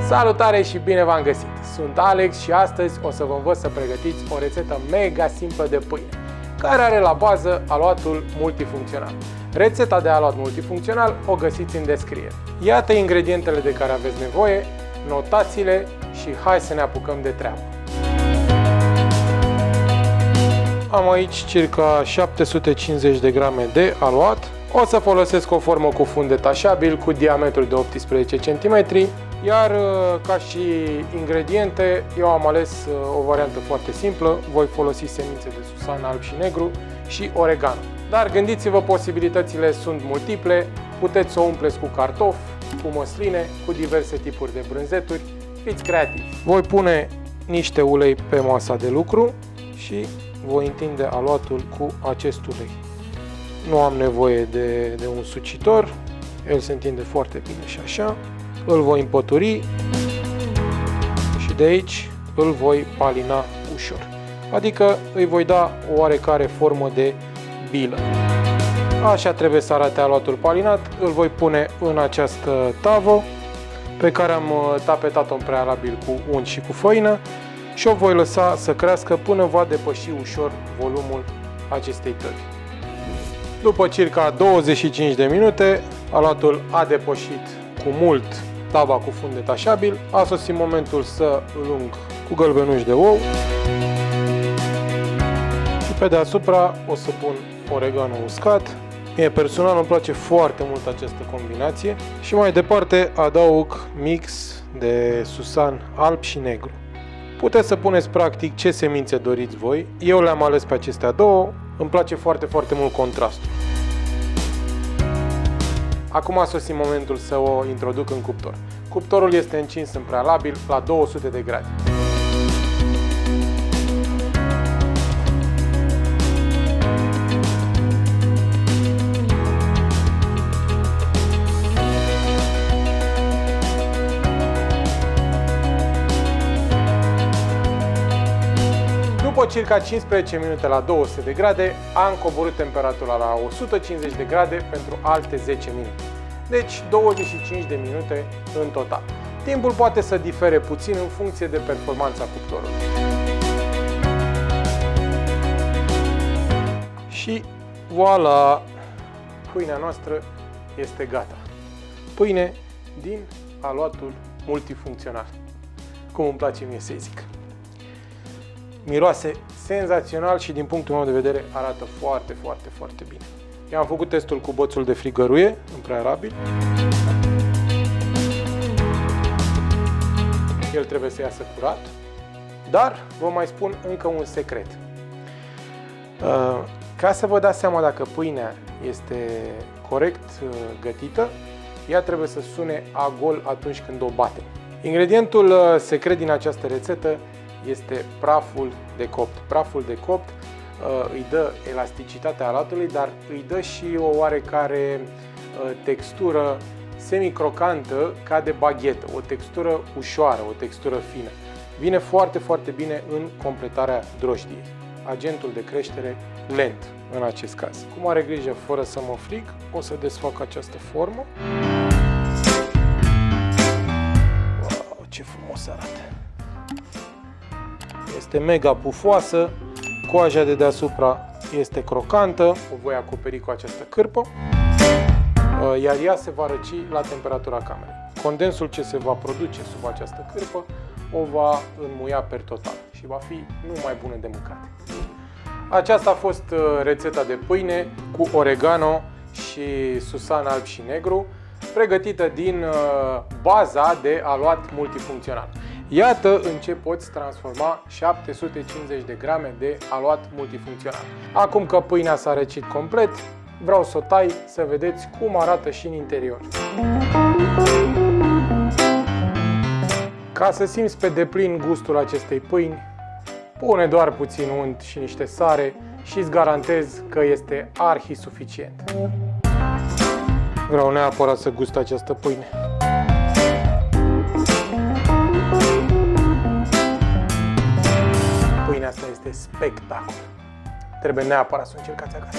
Salutare și bine v-am găsit! Sunt Alex și astăzi o să vă învăț să pregătiți o rețetă mega simplă de pâine, care are la bază aluatul multifuncțional. Rețeta de aluat multifuncțional o găsiți în descriere. Iată ingredientele de care aveți nevoie, notațiile și hai să ne apucăm de treabă. Am aici circa 750 de grame de aluat. O să folosesc o formă cu fund detașabil cu diametru de 18 cm, iar ca și ingrediente eu am ales o variantă foarte simplă. Voi folosi semințe de susan alb și negru și oregano. Dar gândiți-vă, posibilitățile sunt multiple, puteți să o umpleți cu cartofi, cu măsline, cu diverse tipuri de brânzeturi, fiți creativi. Voi pune niște ulei pe masa de lucru și voi întinde aluatul cu acest ulei. Nu am nevoie de un sucitor, el se întinde foarte bine și așa. Îl voi împături și de aici îl voi palina ușor. Adică îi voi da o oarecare formă de bilă. Așa trebuie să arate aluatul palinat. Îl voi pune în această tavă pe care am tapetat-o în prealabil cu unt și cu făină și o voi lăsa să crească până va depăși ușor volumul acestei tăvi. După circa 25 de minute, aluatul a depășit cu mult tava cu fund detașabil. A sosit momentul să îl ung cu gălbenuși de ou. Și pe deasupra o să pun oregano uscat. Mie personal îmi place foarte mult această combinație. Și mai departe adaug mix de susan alb și negru. Puteți să puneți practic ce semințe doriți voi. Eu le-am ales pe acestea două. Îmi place foarte mult contrastul. Acum a sosit momentul să o introduc în cuptor. Cuptorul este încins în prealabil la 200 de grade. După circa 15 minute la 200 de grade, am coborât temperatura la 150 de grade pentru alte 10 minute. Deci 25 de minute în total. Timpul poate să difere puțin în funcție de performanța cuptorului. Și voilà! Pâinea noastră este gata. Pâine din aluatul multifuncțional. Cum îmi place mie să-i zic. Miroase senzațional și din punctul meu de vedere arată foarte bine. Eu am făcut testul cu bățul de frigăruie în prealabil. El trebuie să iasă curat, dar vă mai spun încă un secret. Ca să vă dați seama dacă pâinea este corect gătită, ea trebuie să sune a gol atunci când o batem. Ingredientul secret din această rețetă este praful de copt. Praful de copt îi dă elasticitatea aluatului, dar îi dă și o oarecare textură semi-crocantă ca de baghetă, o textură ușoară, o textură fină. Vine foarte bine în completarea drojdiei. Agentul de creștere lent în acest caz. Cu mare grijă, fără să mă frig, o să desfac această formă. Wow, ce frumos arată! Este mega pufoasă, coaja de deasupra este crocantă, o voi acoperi cu această cârpă, iar ea se va răci la temperatura camerei. Condensul ce se va produce sub această cârpă o va înmuia per total și va fi numai bună de mâncat. Aceasta a fost rețeta de pâine cu oregano și susan alb și negru, pregătită din baza de aluat multifuncțional. Iată în ce poți transforma 750 de grame de aluat multifuncțional. Acum că pâinea s-a răcit complet, vreau să o tai să vedeți cum arată și în interior. Ca să simți pe deplin gustul acestei pâini, pune doar puțin unt și niște sare și îți garantez că este arhi suficient. Vreau neapărat să gust această pâine. Pâinea asta este spectacol. Trebuie neapărat să o încercați acasă.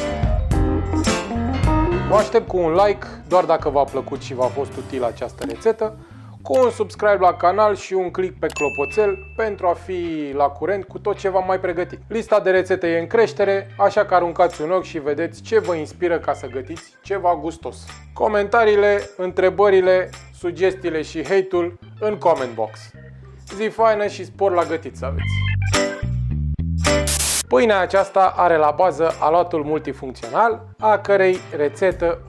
Vă aștept cu un like doar dacă v-a plăcut și v-a fost utilă această rețetă. cu un subscribe la canal și un click pe clopoțel pentru a fi la curent cu tot ce v-am mai pregătit. Lista de rețete e în creștere, așa că aruncați un ochi și vedeți ce vă inspiră ca să gătiți ceva gustos. Comentariile, întrebările, sugestiile și hate-ul în comment box. Zi faină și spor la gătit să aveți! Pâinea aceasta are la bază aluatul multifuncțional, a cărei rețetă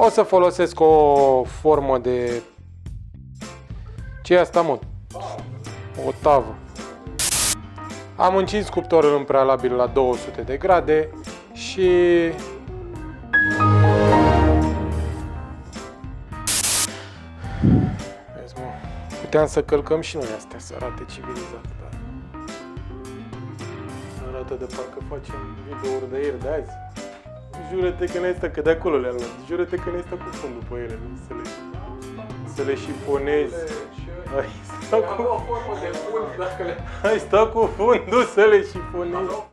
o să folosesc o formă de... ce e asta, mă? O tavă. Am încins cuptorul în prealabil la 200 de grade și... Vezi, mă, puteam să călcăm și noi astea, să arate civilizat, dar... arată de parcă facem videouri de ieri, de azi. Jură-te că n-ai stat, că de acolo le-am luat. Jură-te că n-ai stat cu fundul pe ele, să le șifonezi. Ai stat cu fundul să le șifonezi.